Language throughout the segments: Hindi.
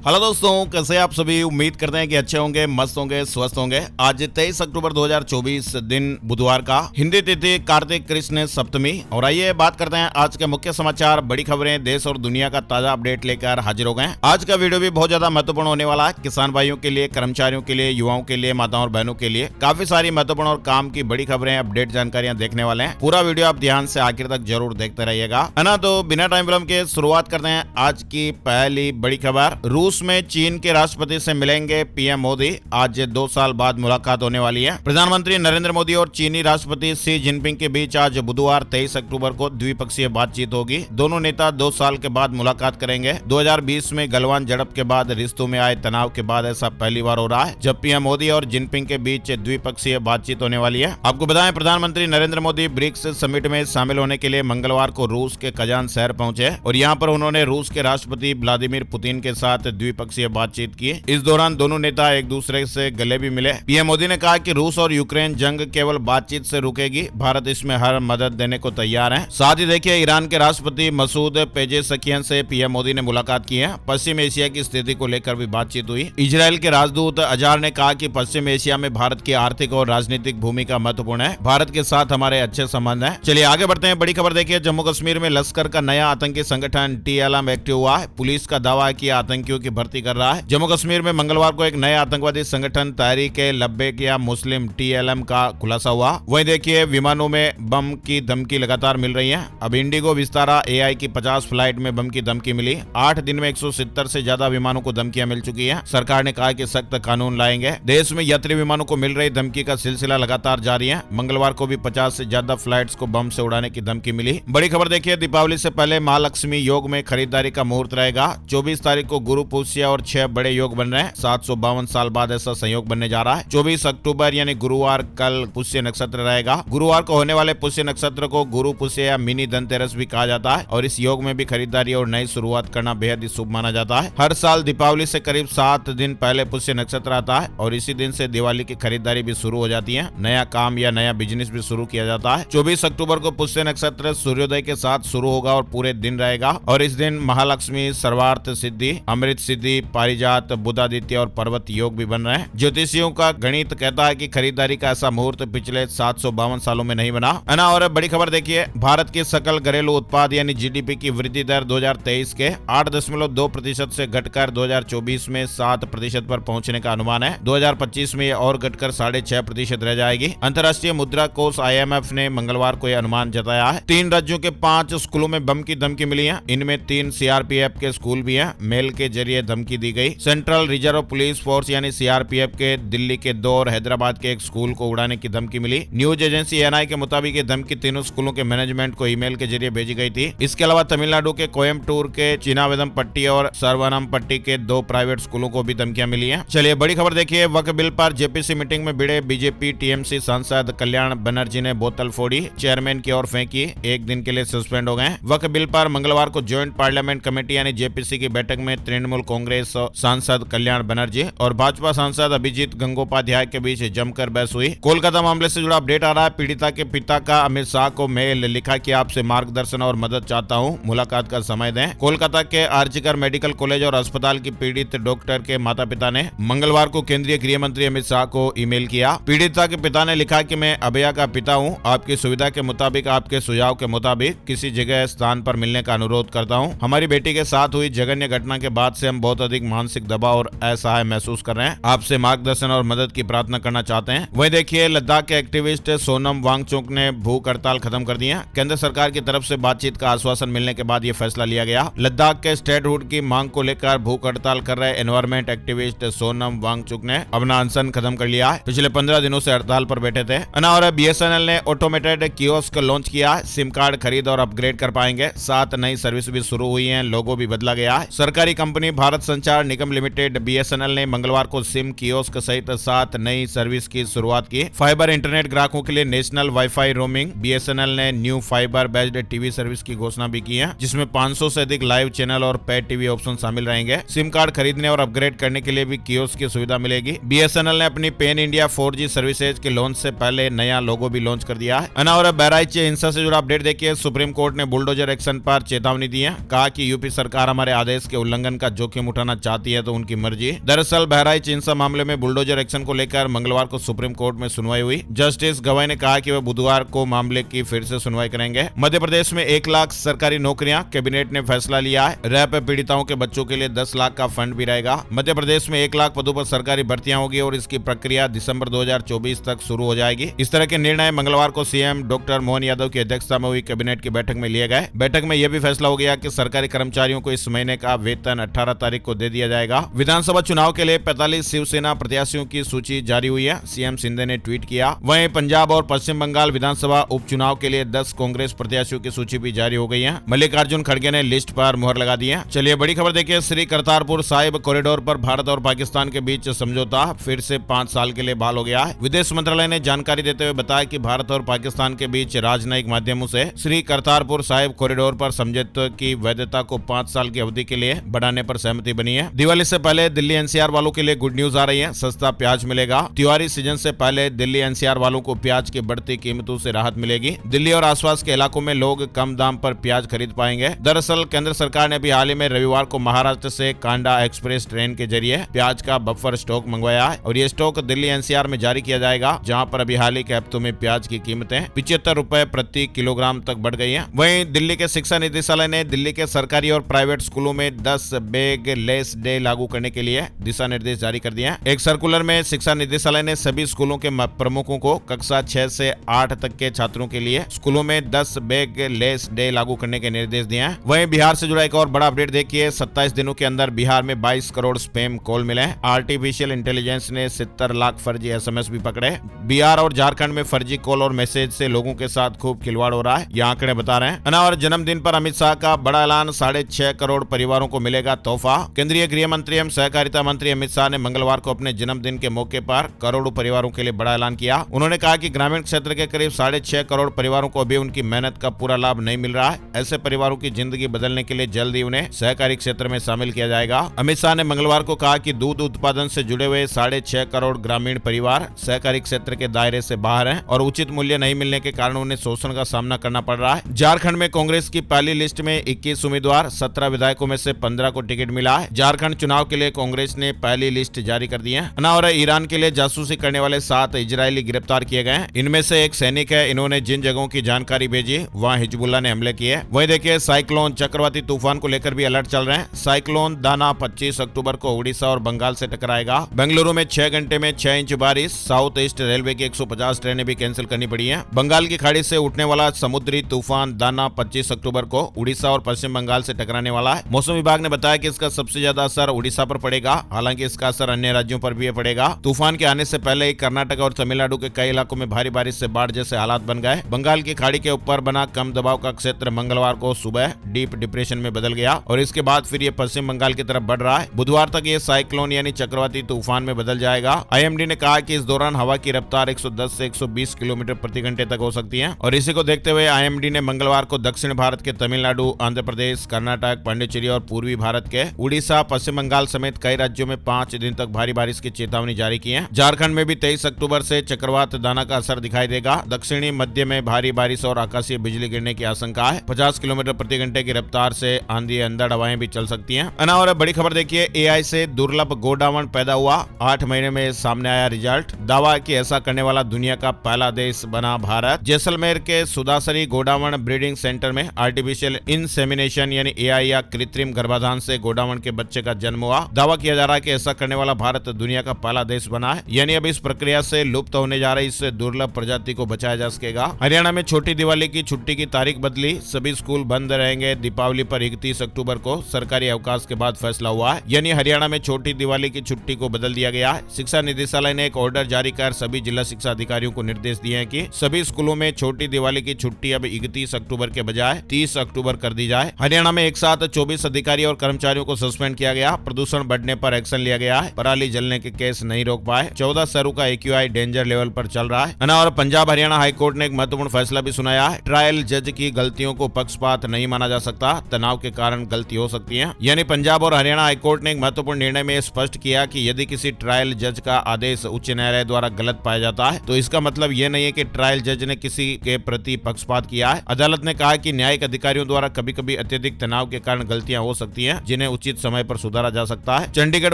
हेलो दोस्तों, कैसे आप सभी। उम्मीद करते हैं कि अच्छे होंगे, मस्त होंगे, स्वस्थ होंगे। आज 23 अक्टूबर 2024 दिन बुधवार का, हिंदी तिथि कार्तिक कृष्ण सप्तमी। और आइए बात करते हैं आज के मुख्य समाचार, बड़ी खबरें, देश और दुनिया का ताजा अपडेट लेकर हाजिर हो गए। आज का वीडियो भी बहुत ज्यादा महत्वपूर्ण होने वाला है। किसान भाइयों के लिए, कर्मचारियों के लिए, युवाओं के लिए, माताओं और बहनों के लिए काफी सारी महत्वपूर्ण और काम की बड़ी खबरें, अपडेट जानकारियां देखने वाले हैं। पूरा वीडियो आप ध्यान से आखिर तक जरूर देखते रहिएगा, है ना। तो बिना टाइम विलंब के शुरुआत करते हैं आज की पहली बड़ी खबर। रूस में चीन के राष्ट्रपति से मिलेंगे पीएम मोदी। आज 2 साल बाद मुलाकात होने वाली है। प्रधानमंत्री नरेंद्र मोदी और चीनी राष्ट्रपति शी जिनपिंग के बीच आज बुधवार 23 अक्टूबर को द्विपक्षीय बातचीत होगी। दोनों नेता 2 साल के बाद मुलाकात करेंगे। 2020 में गलवान झड़प के बाद रिश्तों में आए तनाव के बाद ऐसा पहली बार हो रहा है जब पीएम मोदी और जिनपिंग के बीच द्विपक्षीय बातचीत होने वाली है। आपको बताएं, प्रधानमंत्री नरेंद्र मोदी ब्रिक्स समिट में शामिल होने के लिए मंगलवार को रूस के कजान शहर पहुंचे और यहां पर उन्होंने रूस के राष्ट्रपति व्लादिमीर पुतिन के साथ द्विपक्षीय बातचीत की। इस दौरान दोनों नेता एक दूसरे से गले भी मिले। पीएम मोदी ने कहा कि रूस और यूक्रेन जंग केवल बातचीत से रुकेगी, भारत इसमें हर मदद देने को तैयार है। साथ ही देखिए, ईरान के राष्ट्रपति मसूद पेजेशकियान से पीएम मोदी ने मुलाकात की है। पश्चिम एशिया की स्थिति को लेकर भी बातचीत हुई। इजरायल के राजदूत अजार ने कहा कि पश्चिम एशिया में भारत की आर्थिक और राजनीतिक भूमिका महत्वपूर्ण है। भारत के साथ हमारे अच्छे संबंध है। चलिए आगे बढ़ते हैं। बड़ी खबर देखिए, जम्मू कश्मीर में लश्कर का नया आतंकी संगठन TLM एक्टिव हुआ है। पुलिस का दावा है कि आतंकियों की भर्ती कर रहा है। जम्मू कश्मीर में मंगलवार को एक नए आतंकवादी संगठन तहरीक-ए-लब्बैक या मुस्लिम TLM का खुलासा हुआ। वहीं देखिए, विमानों में बम की धमकी लगातार मिल रही है। अब इंडिगो, विस्तारा, AI की 50 फ्लाइट में बम की धमकी मिली। 8 दिन में 170 से ज्यादा विमानों को धमकियां मिल चुकी है। सरकार ने कहा कि सख्त कानून लाएंगे। देश में यात्री विमानों को मिल रही धमकी का सिलसिला लगातार जारी है। मंगलवार को भी 50 से ज्यादा फ्लाइट्स को बम से उड़ाने की धमकी मिली। बड़ी खबर देखिए, दीपावली से पहले महालक्ष्मी योग में खरीदारी का मुहूर्त रहेगा। 24 तारीख को गुरु पुष्य और 6 बड़े योग बन रहे हैं। 752 साल बाद ऐसा संयोग बनने जा रहा है। 24 अक्टूबर यानी गुरुवार कल पुष्य नक्षत्र रहेगा। गुरुवार को होने वाले पुष्य नक्षत्र को गुरु पुष्य या मिनी धनतेरस भी कहा जाता है और इस योग में भी खरीदारी और नई शुरुआत करना बेहद ही शुभ माना जाता है। हर साल दीपावली से करीब 7 दिन पहले पुष्य नक्षत्र आता है और इसी दिन से दिवाली की खरीदारी भी शुरू हो जाती है। नया काम या नया बिजनेस भी शुरू किया जाता है। 24 अक्टूबर को पुष्य नक्षत्र सूर्योदय के साथ शुरू होगा और पूरे दिन रहेगा और इस दिन महालक्ष्मी, सर्वार्थ सिद्धि, अमृत सिद्धि, पारिजात, बुधादित्य और पर्वत योग भी बन रहे हैं। ज्योतिषियों का गणित कहता है कि खरीदारी का ऐसा मुहूर्त पिछले 752 सालों में नहीं बना, है ना। और बड़ी खबर देखिए, भारत के सकल घरेलू उत्पाद यानी GDP की वृद्धि दर 2023 के 8.2% से घटकर 2024 में 7% पर पहुंचने का अनुमान है। 2025 में और घटकर 6.5% रह जाएगी। अंतर्राष्ट्रीय मुद्रा कोष IMF ने मंगलवार को यह अनुमान जताया है। 3 राज्यों के 5 स्कूलों में बम की धमकी मिली है। इनमें 3 CRPF के स्कूल भी हैं। मेल के जरिए धमकी दी गई। सेंट्रल रिजर्व पुलिस फोर्स यानी CRPF के दिल्ली के 2 और हैदराबाद के एक स्कूल को उड़ाने की धमकी मिली। न्यूज एजेंसी NI के मुताबिक ये धमकी तीनों स्कूलों के मैनेजमेंट को ईमेल के जरिए भेजी गई थी। इसके अलावा तमिलनाडु के कोयम्बटूर के चिनावेदमपट्टी और सरवनमपट्टी के 2 प्राइवेट स्कूलों को भी धमकियां मिली हैं। चलिए बड़ी खबर देखिए, वक्फ बिल पर JPC मीटिंग में भिड़े BJP TMC सांसद कल्याण बनर्जी ने बोतल फोड़ी, चेयरमैन की ओर फेंकी, 1 दिन के लिए सस्पेंड हो गए। वक्फ बिल पर मंगलवार को ज्वाइंट पार्लियामेंट कमेटी यानी JPC की बैठक में तृणमूल कांग्रेस सांसद कल्याण बनर्जी और भाजपा सांसद अभिजीत गंगोपाध्याय के बीच जमकर बहस हुई। कोलकाता मामले से जुड़ा अपडेट आ रहा है। पीड़िता के पिता का अमित शाह को मेल लिखा कि आपसे मार्गदर्शन और मदद चाहता हूं, मुलाकात का समय दें। कोलकाता के आर्जिकर मेडिकल कॉलेज और अस्पताल की पीड़ित डॉक्टर के माता पिता ने मंगलवार को केंद्रीय गृह मंत्री अमित शाह को ईमेल किया। पीड़िता के पिता ने लिखा कि मैं अभया का पिता हूं, आपकी सुविधा के मुताबिक, आपके सुझाव के मुताबिक किसी जगह स्थान पर मिलने का अनुरोध करता हूं। हमारी बेटी के साथ हुई जघन्य घटना के बाद से हम बहुत अधिक मानसिक दबाव और असहाय महसूस कर रहे हैं। आपसे मार्गदर्शन और मदद की प्रार्थना करना चाहते हैं। वहीं देखिए, लद्दाख के एक्टिविस्ट सोनम वांगचुक ने भूख हड़ताल खत्म कर दी है। केंद्र सरकार की तरफ से बातचीत का आश्वासन मिलने के बाद यह फैसला लिया गया। लद्दाख के स्टेटहुड की मांग को लेकर भूख हड़ताल कर रहे एनवायरमेंट एक्टिविस्ट सोनम वांगचुक ने अपना अनशन खत्म कर लिया है। पिछले 15 दिनों से हड़ताल पर बैठे थे। और BSNL ने ऑटोमेटेड कियोस्क लॉन्च किया। सिम कार्ड खरीद और अपग्रेड कर पाएंगे। 7 नई सर्विस भी शुरू हुई है। लोगो भी बदला गया है। सरकारी कंपनी भारत संचार निगम लिमिटेड BSNL ने मंगलवार को सिम कियोस्क सहित 7 नई सर्विस की शुरुआत की। फाइबर इंटरनेट ग्राहकों के लिए नेशनल वाईफाई रोमिंग। BSNL ने new fibre based TV service की घोषणा भी की है, जिसमें 500 से अधिक लाइव चैनल और पेड टीवी ऑप्शन शामिल रहेंगे। सिम कार्ड खरीदने और अपग्रेड करने के लिए भी कियोस्क की सुविधा मिलेगी। BSNL ने अपनी पेन इंडिया 4G सर्विसेज के लॉन्च से पहले नया लोगो भी लॉन्च कर दिया है। और बहराइच हिंसा से जुड़ा अपडेट देखिए, सुप्रीम कोर्ट ने बुलडोजर एक्शन पर चेतावनी दी है। कहा कि यूपी सरकार हमारे आदेश के उल्लंघन का जोखिम जोखिम उठाना चाहती है तो उनकी मर्जी। दरअसल बहराइच हिंसा मामले में बुलडोजर एक्शन को लेकर मंगलवार को सुप्रीम कोर्ट में सुनवाई हुई। जस्टिस गवाई ने कहा कि वह बुधवार को मामले की फिर से सुनवाई करेंगे। मध्य प्रदेश में 1 लाख सरकारी नौकरियां, कैबिनेट ने फैसला लिया है। रेप पीड़िताओं के बच्चों के लिए 10 लाख का फंड भी रहेगा। मध्य प्रदेश में 1 लाख पदों पर सरकारी भर्तियां होगी और इसकी प्रक्रिया दिसंबर 2024 तक शुरू हो जाएगी। इस तरह के निर्णय मंगलवार को सीएम डॉक्टर मोहन यादव की अध्यक्षता में हुई कैबिनेट की बैठक में लिए गए। बैठक में यह भी फैसला हो गया कि सरकारी कर्मचारियों को इस महीने का वेतन 18 तारीख को दे दिया जाएगा। विधानसभा चुनाव के लिए 45 शिवसेना प्रत्याशियों की सूची जारी हुई है, सीएम शिंदे ने ट्वीट किया। वहीं पंजाब और पश्चिम बंगाल विधानसभा उपचुनाव के लिए 10 कांग्रेस प्रत्याशियों की सूची भी जारी हो गई है। मल्लिकार्जुन खड़गे ने लिस्ट पर मुहर लगा दी है। चलिए बड़ी खबर देखिए, श्री करतारपुर साहिब कॉरिडोर पर भारत और पाकिस्तान के बीच समझौता फिर से 5 साल के लिए बहाल हो गया है। विदेश मंत्रालय ने जानकारी देते हुए बताया कि भारत और पाकिस्तान के बीच राजनयिक माध्यमों से श्री करतारपुर साहिब कॉरिडोर पर समझौते की वैधता को 5 साल की अवधि के लिए बढ़ाने पर सहमति बनी है। दिवाली से पहले दिल्ली एनसीआर वालों के लिए गुड न्यूज आ रही है, सस्ता प्याज मिलेगा। त्योहारी सीजन से पहले दिल्ली एनसीआर वालों को प्याज की बढ़ती कीमतों से राहत मिलेगी। दिल्ली और आसपास के इलाकों में लोग कम दाम पर प्याज खरीद पाएंगे। दरअसल केंद्र सरकार ने भी हाल ही में रविवार को महाराष्ट्र से कांडा एक्सप्रेस ट्रेन के जरिए प्याज का बफर स्टॉक मंगवाया है और ये स्टॉक दिल्ली एनसीआर में जारी किया जाएगा, जहां पर अभी हाल ही के हफ्तों में प्याज की कीमतें 75 रुपए प्रति किलोग्राम तक बढ़ गई हैं। वहीं दिल्ली के शिक्षा निदेशालय ने दिल्ली के सरकारी और प्राइवेट स्कूलों में 10 बैग लेस डे लागू करने के लिए दिशा निर्देश जारी कर दिए हैं। एक सर्कुलर में शिक्षा निदेशालय ने सभी स्कूलों के प्रमुखों को कक्षा 6 से 8 तक के छात्रों के लिए स्कूलों में 10 बैग लेस डे लागू करने के निर्देश दिए हैं। वहीं बिहार से जुड़ा एक और बड़ा अपडेट देखिए, 27 दिनों के अंदर बिहार में 22 करोड़ स्पैम कॉल मिले। आर्टिफिशियल इंटेलिजेंस ने 70 लाख फर्जी एसएमएस भी पकड़े। बिहार और झारखंड में फर्जी कॉल और मैसेज से लोगों के साथ खूब खिलवाड़ हो रहा है, ये आंकड़े बता रहे हैं। और जन्मदिन पर अमित शाह का बड़ा ऐलान, 6.5 करोड़ परिवारों को मिलेगा तोहफा। केंद्रीय गृह मंत्री एवं सहकारिता मंत्री अमित शाह ने मंगलवार को अपने जन्मदिन के मौके पर करोड़ों परिवारों के लिए बड़ा ऐलान किया। उन्होंने कहा कि ग्रामीण क्षेत्र के करीब 6.5 करोड़ परिवारों को अभी उनकी मेहनत का पूरा लाभ नहीं मिल रहा है। ऐसे परिवारों की जिंदगी बदलने के लिए जल्द ही उन्हें सहकारी क्षेत्र में शामिल किया जाएगा। अमित शाह ने मंगलवार को कहा कि दूध उत्पादन से जुड़े हुए 6.5 करोड़ ग्रामीण परिवार सहकारी क्षेत्र के दायरे से बाहर हैं और उचित मूल्य नहीं मिलने के कारण उन्हें शोषण का सामना करना पड़ रहा है। झारखंड में कांग्रेस की पहली लिस्ट में 21 उम्मीदवार, 17 विधायकों में से 15 को टिकट मिला है। झारखंड चुनाव के लिए कांग्रेस ने पहली लिस्ट जारी कर दी है। और ईरान के लिए जासूसी करने वाले 7 इजरायली गिरफ्तार किए गए हैं। इनमें से एक सैनिक है। इन्होंने जिन जगहों की जानकारी भेजी वहां हिजबुल्लाह ने हमले किए। वहीं देखिए, साइक्लोन चक्रवाती तूफान को लेकर भी अलर्ट चल रहे हैं। साइक्लोन दाना 25 अक्टूबर को उड़ीसा और बंगाल से टकराएगा। बेंगलुरु में 6 घंटे में 6 इंच बारिश। साउथ ईस्ट रेलवे की 150 ट्रेनें भी कैंसिल करनी पड़ी हैं। बंगाल की खाड़ी से उठने वाला समुद्री तूफान दाना 25 अक्टूबर को उड़ीसा और पश्चिम बंगाल से टकराने वाला है। मौसम विभाग ने बताया कि इसका सबसे ज्यादा असर उड़ीसा पर पड़ेगा, हालांकि इसका असर अन्य राज्यों पर भी पड़ेगा। तूफान के आने से पहले ही कर्नाटक और तमिलनाडु के कई इलाकों में भारी बारिश से बाढ़ जैसे हालात बन गए। बंगाल की खाड़ी के ऊपर बना कम दबाव का क्षेत्र मंगलवार को सुबह डीप डिप्रेशन में बदल गया और इसके बाद फिर ये पश्चिम बंगाल की तरफ बढ़ रहा है। बुधवार तक ये साइक्लोन यानी चक्रवाती तूफान में बदल जाएगा। आईएमडी ने कहा कि इस दौरान हवा की रफ्तार 110 से 120 किलोमीटर प्रति घंटे तक हो सकती है और इसी को देखते हुए आईएमडी ने मंगलवार को दक्षिण भारत के तमिलनाडु, आंध्र प्रदेश, कर्नाटक, पांडिचेरी और पूर्वी भारत के उड़ीसा, पश्चिम बंगाल समेत कई राज्यों में 5 दिन तक भारी बारिश की चेतावनी जारी की है। झारखंड में भी 23 अक्टूबर से चक्रवात दाना का असर दिखाई देगा। दक्षिणी मध्य में भारी बारिश और आकाशीय बिजली गिरने की आशंका है। 50 किलोमीटर प्रति घंटे की रफ्तार से आंधी अंधड़ हवाएं भी चल सकती हैं। और बड़ी खबर देखिए, एआई से दुर्लभ गोडावण पैदा हुआ, 8 महीने में सामने आया रिजल्ट। दावा कि ऐसा करने वाला दुनिया का पहला देश बना भारत। जैसलमेर के सुदासरी गोडावण ब्रीडिंग सेंटर में आर्टिफिशियल इंसेमिनेशन यानी एआई या कृत्रिम गर्भाधान से गोडावण के बच्चे का जन्म हुआ। दावा किया जा रहा है कि ऐसा करने वाला भारत दुनिया का पहला देश बना है, यानी अब इस प्रक्रिया से लुप्त होने जा रही इस दुर्लभ प्रजाति को बचाया जा सकेगा। हरियाणा में छोटी दिवाली की छुट्टी की तारीख बदली, सभी स्कूल बंद रहेंगे। दीपावली पर 31 अक्टूबर को सरकारी अवकाश के बाद फैसला हुआ है, यानी हरियाणा में छोटी दिवाली की छुट्टी को बदल दिया गया है। शिक्षा निदेशालय ने एक ऑर्डर जारी कर सभी जिला शिक्षा अधिकारियों को निर्देश दिए हैं कि सभी स्कूलों में छोटी दिवाली की छुट्टी अब 31 अक्टूबर के बजाय 30 अक्टूबर कर दी जाए। हरियाणा में एक साथ 24 अधिकारी और कर्मचारियों को सस्पेंड किया गया। प्रदूषण बढ़ने पर एक्शन लिया गया है। पराली जलने के केस नहीं रोक पाए। 14 शहरों का AQI डेंजर लेवल पर चल रहा है। और पंजाब हरियाणा हाईकोर्ट ने एक महत्वपूर्ण फैसला भी सुनाया है। ट्रायल जज की गलतियों को पक्षपात नहीं माना जा सकता, तनाव के कारण गलती हो सकती है। यानी पंजाब और हरियाणा हाईकोर्ट ने एक महत्वपूर्ण निर्णय में स्पष्ट किया कि यदि किसी ट्रायल जज का आदेश उच्च न्यायालय द्वारा गलत पाया जाता है तो इसका मतलब यह नहीं है कि ट्रायल जज ने किसी के प्रति पक्षपात किया है। अदालत ने कहा कि न्यायिक अधिकारियों द्वारा कभी कभी अत्यधिक तनाव के कारण गलतियां हो सकती हैं, जिन्हें उचित समय पर सुधारा जा सकता है। चंडीगढ़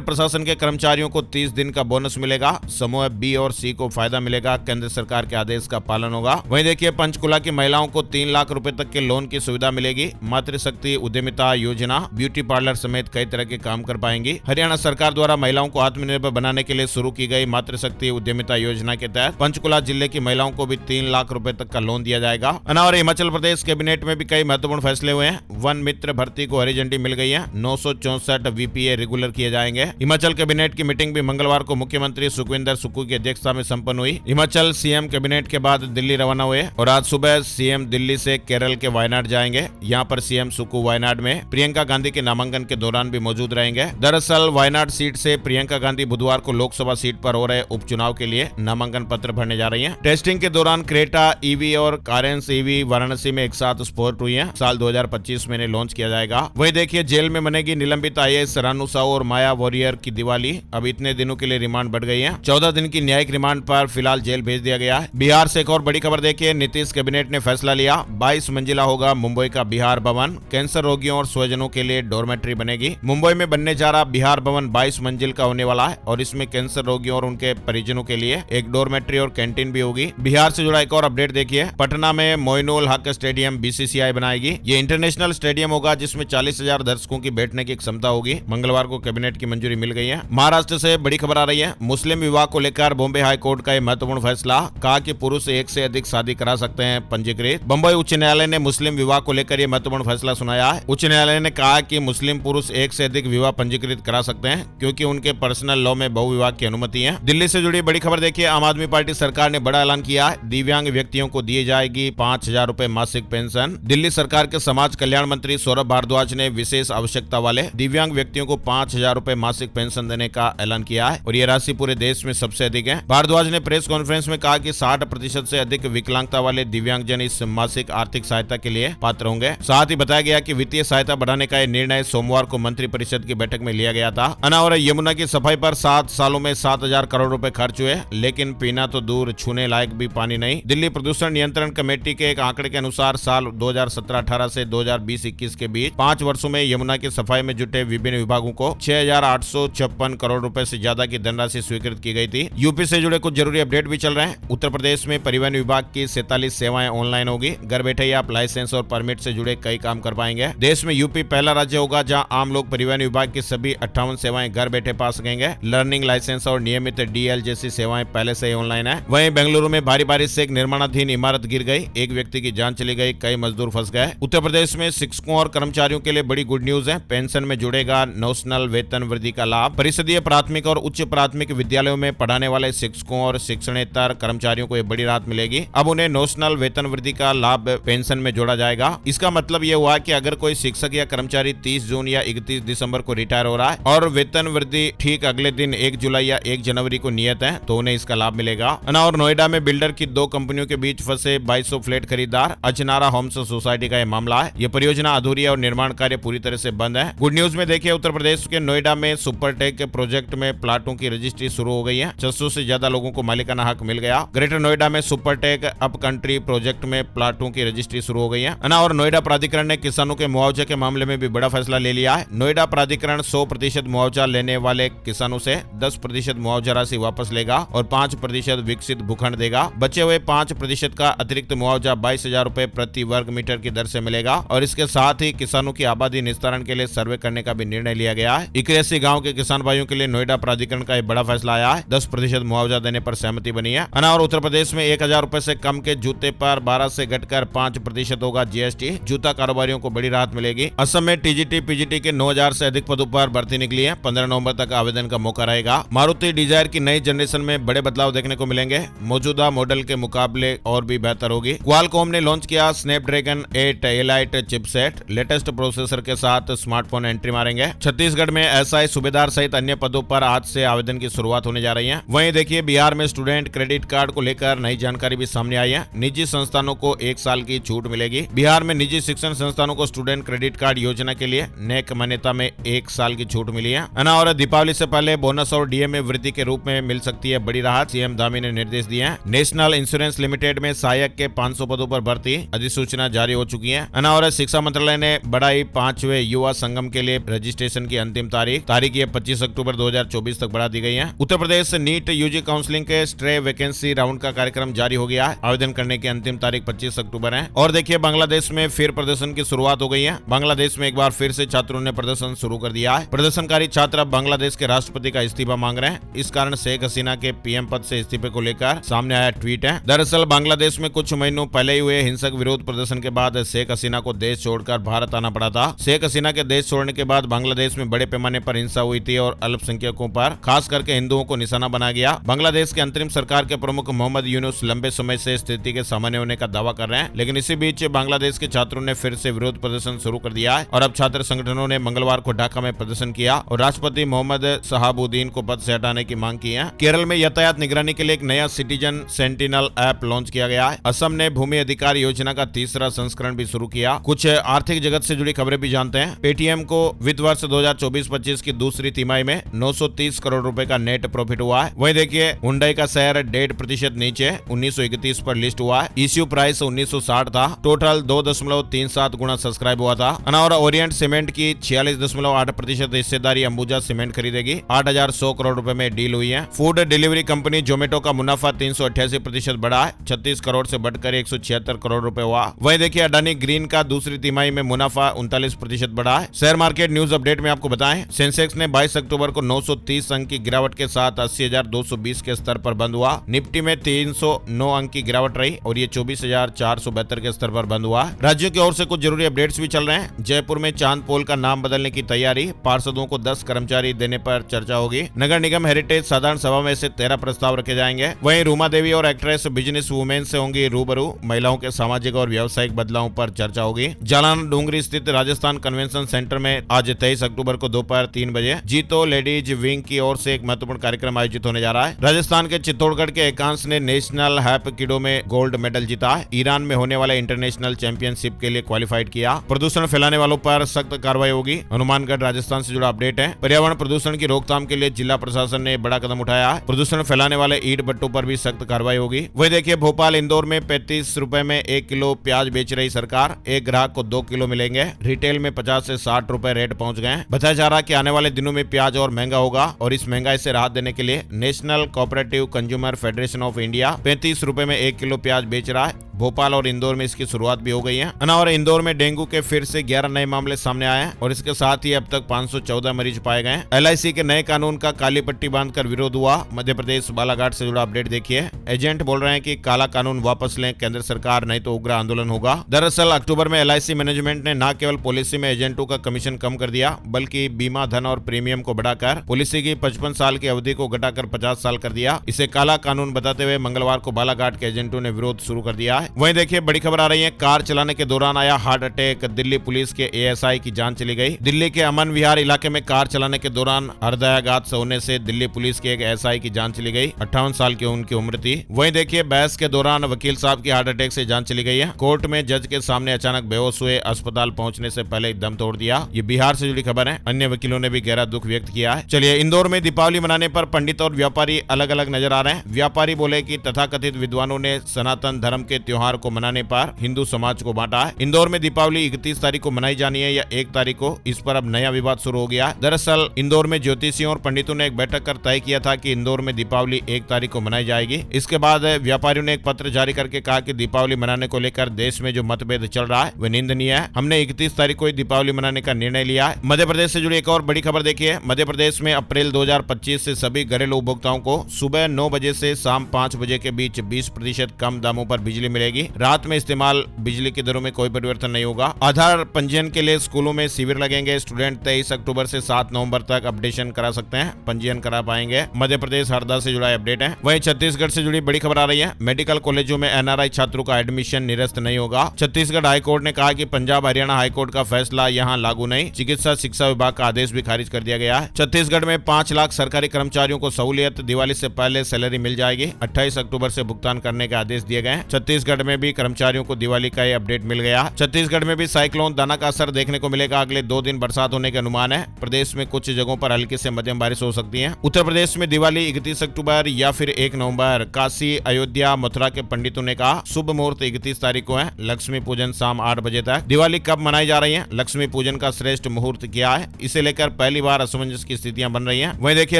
प्रशासन के कर्मचारियों को 30 दिन का बोनस मिलेगा। समूह बी और सी को फायदा मिलेगा। केंद्र सरकार के आदेश का पालन होगा। वहीं देखिए पंचकुला की महिलाओं को 3 लाख रुपए तक के लोन की सुविधा मिलेगी। मातृशक्ति उद्यमिता योजना, ब्यूटी पार्लर समेत कई तरह के काम कर पाएंगी। हरियाणा सरकार द्वारा महिलाओं को आत्मनिर्भर बनाने के लिए शुरू की गई मातृशक्ति उद्यमिता योजना के तहत पंचकुला जिले की महिलाओं को भी 3 लाख रुपए तक का लोन दिया जाएगा। और हिमाचल प्रदेश कैबिनेट में भी कई महत्वपूर्ण फैसले हुए हैं। वन मित्र भर्ती को हरी झंडी मिल गई है। 964 वीपीए रेगुलर किए जाएंगे। हिमाचल कैबिनेट की मीटिंग भी मंगलवार को मुख्यमंत्री सुखविंदर सुक्खू की अध्यक्षता में संपन्न हुई। हिमाचल सीएम कैबिनेट के बाद दिल्ली रवाना हुए और आज सुबह सीएम दिल्ली से केरल के वायनाड जाएंगे। यहाँ पर सीएम सुक्खू वायनाड में प्रियंका गांधी के नामांकन के दौरान भी मौजूद रहेंगे। दरअसल वायनाड सीट से प्रियंका गांधी बुधवार को लोकसभा सीट पर हो रहे उपचुनाव के लिए नामांकन पत्र भरने जा रही हैं। टेस्टिंग के दौरान क्रेटा ईवी और कारेंस ईवी वाराणसी में एक साथ स्पॉट हुई हैं। साल 2025 में लॉन्च किया जाएगा। वहीं देखिए जेल में बनेगी निलंबित आईएएस रानू साहू और माया वॉरियर की दिवाली। अब इतने दिनों के लिए रिमांड बढ़ गई है। 14 दिन की न्यायिक रिमांड पर फिलहाल जेल भेज दिया गया है। बिहार से एक और बड़ी खबर देखिए, नीतीश कैबिनेट ने फैसला लिया। 22 मंजिला होगा मुंबई का बिहार भवन। कैंसर रोगियों और स्वजनों के लिए डॉर्मेट्री बनेगी। मुंबई में बनने जा रहा बिहार भवन 22 मंजिल का होने वाला है और इसमें कैंसर रोगियों और उनके परिजनों के लिए एक डॉर्मेट्री और कैंटीन भी होगी। बिहार से जुड़ा एक और अपडेट देखिए, पटना में मोइनुल हक स्टेडियम बीसीसीआई बनाएगी। ये इंटरनेशनल स्टेडियम होगा जिसमें 40,000 दर्शकों की बैठने की क्षमता होगी। मंगलवार को कैबिनेट की मंजूरी मिल गई है। महाराष्ट्र से बड़ी खबर आ रही है, मुस्लिम विवाह को लेकर बॉम्बे हाई कोर्ट का महत्वपूर्ण फैसला। कहा कि पुरुष एक से अधिक शादी करा सकते हैं पंजीकृत। बंबई उच्च न्यायालय ने मुस्लिम विवाह को लेकर यह महत्वपूर्ण फैसला सुनाया है। उच्च न्यायालय ने कहा कि मुस्लिम पुरुष एक से अधिक विवाह पंजीकृत करा सकते हैं क्योंकि उनके पर्सनल लॉ में बहुविवाह की अनुमति है। दिल्ली से जुड़ी बड़ी खबर देखिए, आम आदमी पार्टी सरकार ने बड़ा ऐलान किया है। दिव्यांग व्यक्तियों को दी जाएगी 5,000 रुपए मासिक पेंशन। दिल्ली सरकार के समाज कल्याण मंत्री सौरभ भारद्वाज ने विशेष आवश्यकता वाले दिव्यांग व्यक्तियों को 5,000 रुपए मासिक पेंशन देने का ऐलान किया है और ये राशि पूरे देश में सबसे अधिक है। भारद्वाज ने प्रेस कॉन्फ्रेंस में कहा कि 60% से अधिक विकलांगता वाले दिव्यांगजन इस मासिक आर्थिक सहायता के लिए पात्र होंगे। साथ ही बताया गया कि वित्तीय सहायता बढ़ाने का निर्णय सोमवार को मंत्रिपरिषद की बैठक में लिया गया था। और यमुना की सफाई पर 7 सालों में 7,000 करोड़ रुपए खर्च हुए, लेकिन पीना तो दूर, छूने लायक भी पानी नहीं। दिल्ली प्रदूषण नियंत्रण कमेटी के एक आंकड़े के अनुसार साल 2017-18 से 2020-21 के बीच 5 वर्षों में यमुना की सफाई में जुटे विभिन्न विभागों को 6,856 करोड़ रुपए से ज्यादा की धनराशि स्वीकृत की गई थी। यूपी से जुड़े कुछ जरूरी अपडेट भी चल रहे हैं। उत्तर प्रदेश में परिवहन विभाग की 47 सेवाएं ऑनलाइन होगी। घर बैठे ही आप लाइसेंस और परमिट से जुड़े कई काम कर पाएंगे। देश में यूपी पहला राज्य होगा जहां आम लोग परिवहन विभाग की सभी 58 सेवाएं घर बैठे पा सकेंगे। लर्निंग लाइसेंस और नियमित डीएल जैसी सेवाएं पहले से ही ऑनलाइन है। वहीं बेंगलुरु में भारी बारिश से एक निर्माणाधीन इमारत गिर गई, एक व्यक्ति की जान चली गई, कई मजदूर फंस गए। उत्तर प्रदेश में शिक्षकों और कर्मचारियों के लिए बड़ी गुड न्यूज है। पेंशन में जुड़ेगा नेशनल वेतन वृद्धि का लाभ। परिषदीय प्राथमिक और उच्च प्राथमिक विद्यालयों में पढ़ाने वाले शिक्षकों और शिक्षणेतर कर्मचारियों को बड़ी राहत मिलेगी। अब उन्हें नेशनल वेतन वृद्धि का लाभ पेंशन में जोड़ा जाएगा। इसका मतलब यह हुआ कि अगर कोई शिक्षक या कर्मचारी 30 जून या 31 दिसंबर को रिटायर हो रहा है और वेतन वृद्धि ठीक अगले दिन 1 जुलाई या 1 जनवरी को नियत है तो उन्हें इसका लाभ मिलेगा। और नोएडा में बिल्डर की 2 कंपनियों के बीच फंसे 2200 फ्लैट खरीदार। अचनारा होम्स सोसाइटी का यह मामला है। यह परियोजना अधूरी है और निर्माण कार्य पूरी तरह से बंद है। गुड न्यूज में देखिए, उत्तर प्रदेश के नोएडा में सुपरटेक के प्रोजेक्ट में प्लाटों की रजिस्ट्री शुरू हो गई है। 600 से ज्यादा लोगों को मालिकाना हक मिल गया। ग्रेटर नोएडा में सुपरटेक अप कंट्री प्रोजेक्ट में प्लाटों की रजिस्ट्री शुरू हो गई है। और नोएडा प्राधिकरण ने किसानों के मुआवजे के मामले में भी बड़ा फैसला ले लिया है। नोएडा प्राधिकरण 100% मुआवजा लेने वाले किसानों से 10% मुआवजा राशि वापस लेगा और 5% विकसित भूखंड देगा। बचे हुए 5% का अतिरिक्त मुआवजा 22,000 रुपए प्रति वर्ग मीटर की दर से मिलेगा और इसके साथ ही किसानों की आबादी निस्तारण के लिए सर्वे करने का भी निर्णय लिया गया है। 81 गाँव के किसान भाइयों के लिए नोएडा प्राधिकरण का एक बड़ा फैसला आया है। 10% मुआवजा देने पर सहमति बनी है। और उत्तर प्रदेश में 1,000 रुपए से कम के जूते पर 12 से घटकर 5% होगा जीएसटी। जूता कारोबारियों को बड़ी राहत मिलेगी। असम में टीजीटी पीजीटी के 9,000 से अधिक पदों पर भर्ती निकली है। 15 नवंबर तक आवेदन का मौका रहेगा। मारुति डिजायर की नई जनरेशन में बड़े बदलाव देखने को मिलेंगे। मौजूदा मॉडल के मुकाबले और भी बेहतर होगी। क्वालकॉम ने लॉन्च किया Snapdragon 8 Elite chipset. Latest processor के साथ स्मार्टफोन एंट्री मारेंगे। छत्तीसगढ़ में एसआई सूबेदार सहित अन्य पदों पर आज से आवेदन की शुरुआत होने जा रही है। वहीं देखिए, बिहार में स्टूडेंट क्रेडिट कार्ड को लेकर नई जानकारी भी सामने आई है। निजी संस्थानों को 1 साल की छूट मिलेगी। बिहार में निजी शिक्षण संस्थानों को स्टूडेंट क्रेडिट कार्ड योजना के लिए नेक मान्यता में 1 साल की छूट मिली है। और दीपावली से पहले बोनस और डीए में वृद्धि के रूप में मिल सकती है बड़ी राहत। सीएम धामी ने निर्देश दिए हैं। नेशनल इंश्योरेंस लिमिटेड में सहायक के 500 पदों पर भर्ती अधिसूचना जारी हो चुकी है। और शिक्षा मंत्रालय ने बढ़ाई 5वें युवा संगम के लिए रजिस्ट्रेशन की अंतिम तारीख ये 25 अक्टूबर 2024 तक बढ़ा दी गई है। Uttar Pradesh NEET UG counselling के स्ट्रे वैकेंसी राउंड का कार्यक्रम जारी हो गया है। आवेदन करने की अंतिम तारीख 25 अक्टूबर है। और देखिए बांग्लादेश में फिर प्रदर्शन की शुरुआत हो गई है। बांग्लादेश में एक बार फिर से छात्रों ने प्रदर्शन शुरू कर दिया है। प्रदर्शनकारी छात्र अब बांग्लादेश के राष्ट्रपति का इस्तीफा मांग रहे हैं। इस कारण शेख हसीना के पीएम पद से इस्तीफे को लेकर सामने आया ट्वीट है। दरअसल बांग्लादेश में कुछ महीनों पहले ही हुए हिंसक विरोध प्रदर्शन के बाद शेख हसीना को देश छोड़कर भारत आना पड़ा था। शेख हसीना के देश छोड़ने के बाद बांग्लादेश में बड़े पैमाने पर हिंसा हुई थी और अल्पसंख्यकों पर, खास करके हिंदुओं को निशाना बनाया गया। बांग्लादेश के अंतरिम सरकार के प्रमुख मोहम्मद यूनुस लंबे समय से स्थिति के सामान्य होने का दावा कर रहे हैं, लेकिन इसी बीच बांग्लादेश के छात्रों ने फिर से विरोध प्रदर्शन शुरू कर दिया है और अब छात्र संगठनों ने मंगलवार को ढाका में प्रदर्शन किया और राष्ट्रपति मोहम्मद शहाबुद्दीन को पद से हटाने की मांग की है। केरल में यातायात निगरानी के लिए एक नया सिटीजन सेंटिनल ऐप लॉन्च किया गया है। असम ने भूमि अधिकार योजना का तीसरा संस्करण भी शुरू किया। कुछ आर्थिक जगत से जुड़ी खबरें भी जानते हैं। पेटीएम को वित्त वर्ष 2024-25 की दूसरी तिमाही में 930 करोड़ रुपए का नेट प्रॉफिट हुआ है। वहीं देखिए हुंडई का शेयर 1.5% नीचे 1931 पर लिस्ट हुआ है। इश्यू प्राइस 1960 था। टोटल 2.37 गुना सब्सक्राइब हुआ था। और ओरिएंट सीमेंट की 46.8% हिस्सेदारी अंबुजा सीमेंट खरीदेगी। 8,100 करोड़ रुपए में डील हुई है। फूड डिलीवरी कंपनी जोमेटो का मुनाफा 388% बढ़ा है। 36 करोड़ से बढ़कर 176 करोड़ रुपए हुआ। वहीं देखिए अडानी ग्रीन का दूसरी तिमाही में मुनाफा 39% बढ़ा है। शेयर मार्केट न्यूज अपडेट में आपको बताएं, सेंसेक्स ने 22 अक्टूबर को 930 अंक की गिरावट के साथ 80,220 के स्तर पर बंद हुआ। निफ्टी में 309 अंक की गिरावट रही और ये 24,472 के स्तर पर बंद हुआ। राज्यों की ओर से कुछ जरूरी अपडेट्स भी चल रहे हैं। जयपुर में चांद पोल का नाम बदलने की तैयारी, पार्षदों को 10 कर्मचारी देने पर चर्चा होगी। नगर निगम हेरिटेज साधारण सभा में से 13 प्रस्ताव रखे जाएंगे। वहीं रूमा देवी और एक्ट्रेस बिजनेस वुमेन से होंगी रूबरू। महिलाओं के सामाजिक और व्यावसायिक बदलावों पर चर्चा होगी। जालान डूंगरी स्थित राजस्थान कन्वेंशन सेंटर में आज 23 अक्टूबर को दोपहर 3 बजे जीतो लेडीज विंग की ओर से एक महत्वपूर्ण कार्यक्रम आयोजित होने जा रहा है। राजस्थान के चित्तौड़गढ़ के एकांश ने नेशनल हैप्किडो में गोल्ड मेडल जीता है। ईरान में होने वाले इंटरनेशनल चैंपियनशिप के लिए क्वालिफाइड किया। प्रदूषण फैलाने वालों पर सख्त कार्रवाई होगी। हनुमानगढ़ राजस्थान से जुड़ा अपडेट है। पर्यावरण प्रदूषण की रोकथाम के लिए जिला प्रशासन ने बड़ा कदम उठाया है। प्रदूषण फैलाने वाले ईंट भट्टों पर भी सख्त कार्रवाई होगी। वही देखिए भोपाल इंदौर में 35 रुपए में 1 किलो प्याज बेच रही सरकार। एक ग्राहक को 2 किलो मिलेंगे। रिटेल में 50 से 60 रुपए रेट पहुंच गए। बताया जा रहा है कि आने वाले दिनों में प्याज और महंगा होगा और इस महंगाई से राहत देने के लिए national cooperative consumer federation of India 35 रुपए में 1 किलो प्याज बेच रहा है। भोपाल और इंदौर में इसकी शुरुआत भी हो गई है। और इंदौर में डेंगू के फिर से 11 नए मामले सामने आए हैं और इसके साथ ही अब तक 514 मरीज पाए गए। LIC के नए कानून का काली पट्टी बांधकर विरोध हुआ। मध्य प्रदेश बालाघाट से जुड़ा अपडेट देखिए। एजेंट बोल रहे हैं कि काला कानून वापस लें केंद्र सरकार, नहीं तो उग्र आंदोलन होगा। दरअसल अक्टूबर में LIC मैनेजमेंट ने न केवल पॉलिसी में एजेंटों का कमीशन कम कर दिया, बल्कि बीमा धन और प्रीमियम को बढ़ाकर पॉलिसी की 55 साल की अवधि को घटाकर 50 साल कर दिया। इसे काला कानून बताते हुए मंगलवार को बालाघाट के एजेंटों ने विरोध शुरू कर दिया है। वहीं देखिए बड़ी खबर आ रही है। कार चलाने के दौरान आया हार्ट अटैक। दिल्ली पुलिस के ASI की जान चली गई। दिल्ली के अमन विहार इलाके में कार चलाने के दौरान हृदयाघात होने से दिल्ली पुलिस के एक SI की जान चली गई। 58 साल की उनकी उम्र थी। वहीं देखिए बहस के दौरान वकील साहब की हार्ट अटैक से जान चली गई है। कोर्ट में जज के सामने अचानक बेहोश हुए, अस्पताल पहुंचने से पहले दम तोड़ दिया। ये बिहार से जुड़ी खबर है। अन्य वकीलों ने भी गहरा दुख व्यक्त किया है। चलिए, इंदौर में दीपावली मनाने पर पंडित और व्यापारी अलग अलग नजर आ रहे हैं। व्यापारी बोले कि तथाकथित विद्वानों ने सनातन धर्म के त्योहार को मनाने पर हिंदू समाज को बांटा है। इंदौर में दीपावली 31 तारीख को मनाई जानी है या 1 तारीख को, इस पर अब नया विवाद शुरू हो गया। दरअसल इंदौर में ज्योतिषियों और पंडितों ने एक बैठक कर तय किया था कि इंदौर में दीपावली 1 तारीख को मनाई जाएगी। इसके बाद व्यापारियों ने एक पत्र जारी करके कहा कि दीपावली मनाने को लेकर देश में जो मतभेद चल रहा है वह निंदनीय है। हमने 31 तारीख को दीपावली मनाने का निर्णय लिया है। मध्य प्रदेश से जुड़ी एक और बड़ी खबर देखिए। मध्य प्रदेश में अप्रैल 2025 से सभी घरेलू उपभोक्ताओं को सुबह 9 बजे से शाम 5 बजे के बीच 20% कम दामों पर बिजली मिलेगी। रात में इस्तेमाल बिजली की दरों में कोई परिवर्तन नहीं होगा। आधार पंजीयन के लिए स्कूलों में शिविर लगेंगे। स्टूडेंट 23 अक्टूबर से 7 नवंबर तक अपडेशन करा सकते हैं, पंजीयन करा पाएंगे। मध्य प्रदेश हरदा से जुड़ा अपडेट है। वहीं छत्तीसगढ़ से जुड़ी बड़ी खबर आ रही है। मेडिकल कॉलेजों में NRI छात्रों का एडमिशन निरस्त नहीं होगा। छत्तीसगढ़ हाईकोर्ट ने कहा कि पंजाब हरियाणा हाईकोर्ट का फैसला यहाँ लागू नहीं। चिकित्सा शिक्षा विभाग का आदेश भी खारिज कर दिया गया है। छत्तीसगढ़ में 5 लाख सरकारी कर्मचारियों को सहूलियत, दिवाली से पहले सैलरी मिल जाएगी। 28 अक्टूबर से भुगतान करने के आदेश दिए गए हैं। छत्तीसगढ़ छत्तीसगढ़ में भी कर्मचारियों को दिवाली का ये अपडेट मिल गया। छत्तीसगढ़ में भी साइक्लोन दाना का असर देखने को मिलेगा। अगले 2 दिन बरसात होने के अनुमान है। प्रदेश में कुछ जगहों पर हल्की से मध्यम बारिश हो सकती है। उत्तर प्रदेश में दिवाली 31 अक्टूबर या फिर 1 नवंबर। काशी, अयोध्या, मथुरा के पंडितों ने कहा शुभ मुहूर्त 31 तारीख को है। लक्ष्मी पूजन शाम 8 बजे तक। दिवाली कब मनाई जा रही है? लक्ष्मी पूजन का श्रेष्ठ मुहूर्त क्या है? इसे लेकर पहली बार असमंजस की स्थितियां बन रही हैं। वहीं देखिए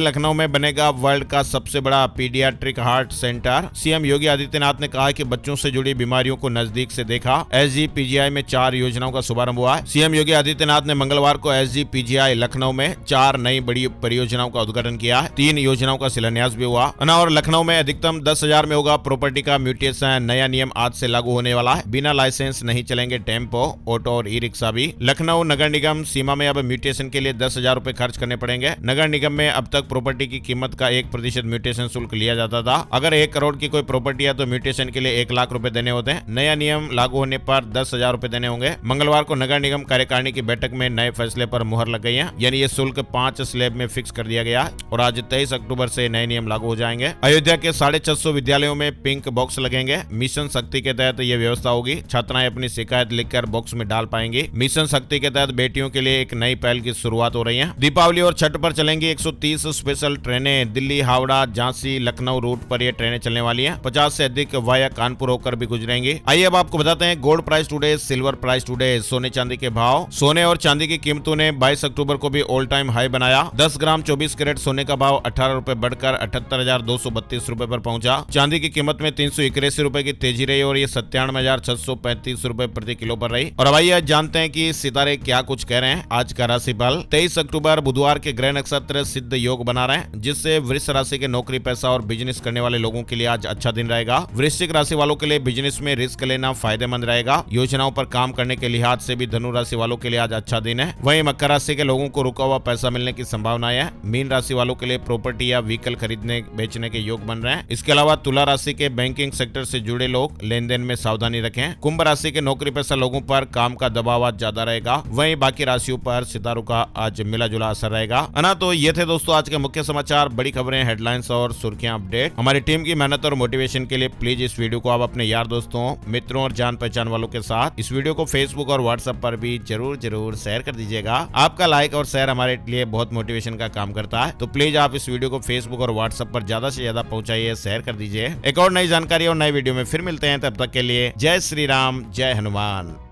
लखनऊ में बनेगा वर्ल्ड का सबसे बड़ा paediatric heart centre. CM Yogi Adityanath ने कहा कि बच्चों से जुड़ी बीमारियों को नजदीक से देखा। एसजीपीजीआई में 4 योजनाओं का शुभारंभ हुआ है। सीएम योगी आदित्यनाथ ने मंगलवार को एसजीपीजीआई लखनऊ में 4 नई बड़ी परियोजनाओं का उद्घाटन किया है। 3 योजनाओं का शिलान्यास भी हुआ। और लखनऊ में अधिकतम 10,000 में होगा प्रॉपर्टी का म्यूटेशन। नया नियम आज से लागू होने वाला है। बिना लाइसेंस नहीं चलेंगे टेम्पो, ऑटो और ई रिक्शा भी। लखनऊ नगर निगम सीमा में अब म्यूटेशन के लिए 10,000 रुपए खर्च करने पड़ेंगे। नगर निगम में अब तक प्रॉपर्टी की कीमत का 1% म्यूटेशन शुल्क लिया जाता था। अगर 1 करोड़ की कोई प्रॉपर्टी है तो म्यूटेशन के लिए 1 लाख रुपए देने होते हैं। नया नियम लागू होने पर 10,000 रुपए देने होंगे। मंगलवार को नगर निगम कार्यकारिणी की बैठक में नए फैसले पर मुहर लग गई है। यानी ये शुल्क 5 स्लैब में फिक्स कर दिया गया और आज 23 अक्टूबर से नए नियम लागू हो जाएंगे। अयोध्या के 650 विद्यालयों में पिंक बॉक्स लगेंगे। मिशन शक्ति के तहत ये व्यवस्था होगी। छात्राएं अपनी शिकायत लिखकर बॉक्स में डाल पाएंगी। मिशन शक्ति के तहत बेटियों के लिए एक नई पहल की शुरुआत हो रही है। दीपावली और छठ पर चलेंगी 130 स्पेशल ट्रेनें। दिल्ली, हावड़ा, झांसी, लखनऊ रूट पर ये ट्रेनें चलने वाली हैं। 50 से अधिक वाया कानपुर होकर भी गुजरेंगी। आइए अब आपको बताते हैं gold price today, silver price today, सोने चांदी के भाव। सोने और चांदी की कीमतों ने 22 अक्टूबर को भी ऑल टाइम हाई बनाया। 10 ग्राम 24 कैरेट सोने का भाव 18 रुपए बढ़कर 78,232 रुपए पर पहुंचा। चांदी की कीमत में 381 रुपए की तेजी रही और ये 97,635 रुपए प्रति किलो पर रही। और अब आइए जानते हैं कि सितारे क्या कुछ कह रहे हैं। आज का राशिफल 23 अक्टूबर बुधवार के ग्रह नक्षत्र सिद्ध योग बना रहे हैं, जिससे वृष राशि के नौकरी, पैसा और बिजनेस करने वाले लोगों के लिए आज अच्छा दिन रहेगा। वृश्चिक राशि वालों के लिए बिजनेस में रिस्क लेना फायदेमंद रहेगा। योजनाओं पर काम करने के लिहाज से भी धनु राशि वालों के लिए आज अच्छा दिन है। वहीं मकर राशि के लोगों को रुका हुआ पैसा मिलने की संभावना है। मीन राशि वालों के लिए प्रॉपर्टी या व्हीकल खरीदने बेचने के योग बन रहे हैं। इसके अलावा तुला राशि के बैंकिंग सेक्टर से जुड़े लोग लेन देन में सावधानी रखें। कुंभ राशि के नौकरी पेशा लोगों पर काम का दबाव आज ज्यादा रहेगा। वहीं बाकी राशियों पर सितारों का आज मिला जुला असर रहेगा। ना तो ये थे दोस्तों आज के मुख्य समाचार, बड़ी खबरें, हेडलाइंस और सुर्खियां, अपडेट। हमारी टीम की मेहनत और मोटिवेशन के लिए प्लीज इस वीडियो को आप अपने यार दोस्तों, मित्रों और जान पहचान वालों के साथ इस वीडियो को फेसबुक और व्हाट्सएप पर भी जरूर शेयर कर दीजिएगा। आपका लाइक और शेयर हमारे लिए बहुत मोटिवेशन का काम करता है। तो प्लीज आप इस वीडियो को फेसबुक और व्हाट्सएप पर ज्यादा से ज्यादा पहुंचाइए, शेयर कर दीजिए। एक और नई जानकारी और नई वीडियो में फिर मिलते हैं। तब तक के लिए जय श्री राम, जय हनुमान।